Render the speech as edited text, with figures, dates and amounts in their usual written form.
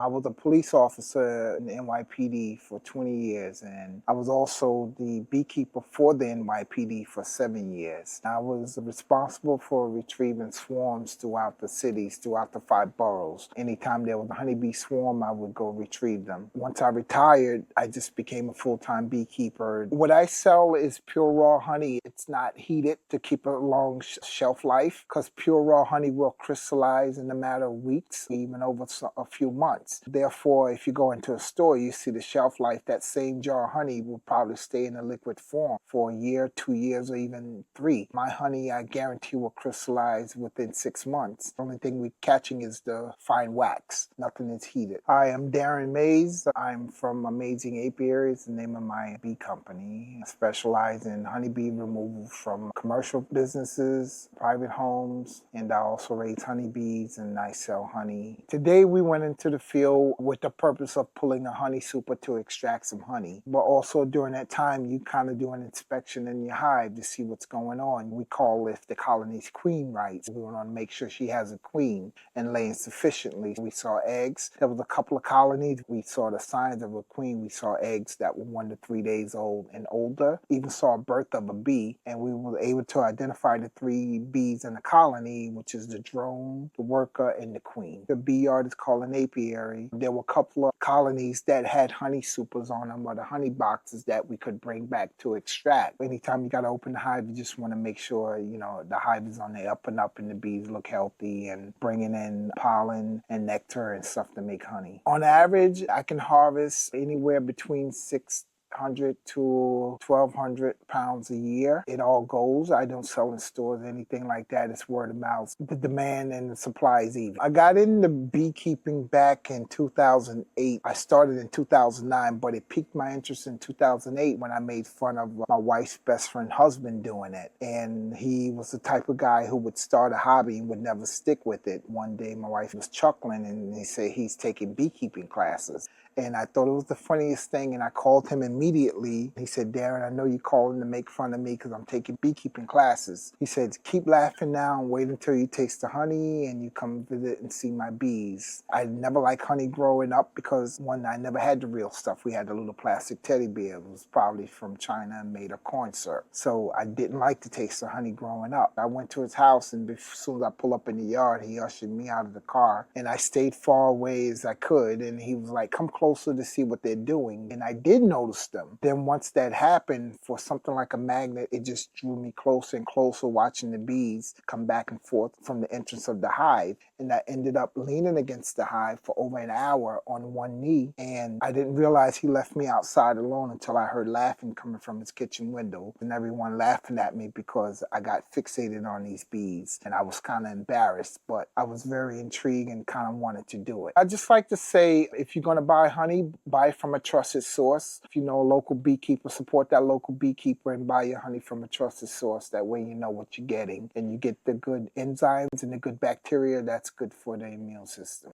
I was a police officer in the NYPD for 20 years, and I was also the beekeeper for the NYPD for 7 years. I was responsible for retrieving swarms throughout the cities, throughout the 5 boroughs. Anytime there was a honeybee swarm, I would go retrieve them. Once I retired, I just became a full-time beekeeper. What I sell is pure raw honey. It's not heated to keep a long shelf life, because pure raw honey will crystallize in a matter of weeks, even over a few months. Therefore, if you go into a store, you see the shelf life, that same jar of honey will probably stay in a liquid form for a year, 2 years, or even 3. My honey, I guarantee, will crystallize within 6 months. The only thing we're catching is the fine wax. Nothing is heated. I am Darren Mays. I'm from Amaysing Apiaries, the name of my bee company. I specialize in honeybee removal from commercial businesses, private homes, and I also raise honeybees and I sell honey. Today we went into the field with the purpose of pulling a honey super to extract some honey. But also during that time, you kind of do an inspection in your hive to see what's going on. We call if the colony's queen rights. We want to make sure she has a queen and laying sufficiently. We saw eggs. There was a couple of colonies. We saw the signs of a queen. We saw eggs that were 1 to 3 days old and older. Even saw a birth of a bee, and we were able to identify the 3 bees in the colony, which is the drone, the worker, and the queen. The bee yard is called an apiary. There were a couple of colonies that had honey supers on them, or the honey boxes that we could bring back to extract. Anytime you got to open the hive, you just want to make sure, the hive is on the up and up and the bees look healthy and bringing in pollen and nectar and stuff to make honey. On average, I can harvest anywhere between 600 to 1,200 pounds a year. It all goes. I don't sell in stores, anything like that. It's word of mouth. The demand and the supply is even. I got into beekeeping back in 2008. I started in 2009, but it piqued my interest in 2008 when I made fun of my wife's best friend husband doing it. And he was the type of guy who would start a hobby and would never stick with it. One day my wife was chuckling and he said he's taking beekeeping classes. And I thought it was the funniest thing, and I called him immediately. He said, Darren, I know you're calling to make fun of me because I'm taking beekeeping classes. He said, keep laughing now and wait until you taste the honey and you come visit and see my bees. I never liked honey growing up because, one, I never had the real stuff. We had the little plastic teddy bear. It was probably from China and made of corn syrup. So I didn't like to taste the honey growing up. I went to his house, and as soon as I pull up in the yard, he ushered me out of the car. And I stayed far away as I could, and he was like, come closer to see what they're doing. And I did notice them. Then once that happened, for something like a magnet, it just drew me closer and closer, watching the bees come back and forth from the entrance of the hive. And I ended up leaning against the hive for over an hour on one knee. And I didn't realize he left me outside alone until I heard laughing coming from his kitchen window. And everyone laughing at me because I got fixated on these bees. And I was kind of embarrassed, but I was very intrigued and kind of wanted to do it. I just like to say, if you're going to buy honey, buy from a trusted source. If you know a local beekeeper, support that local beekeeper and buy your honey from a trusted source. That way you know what you're getting and you get the good enzymes and the good bacteria that's good for the immune system.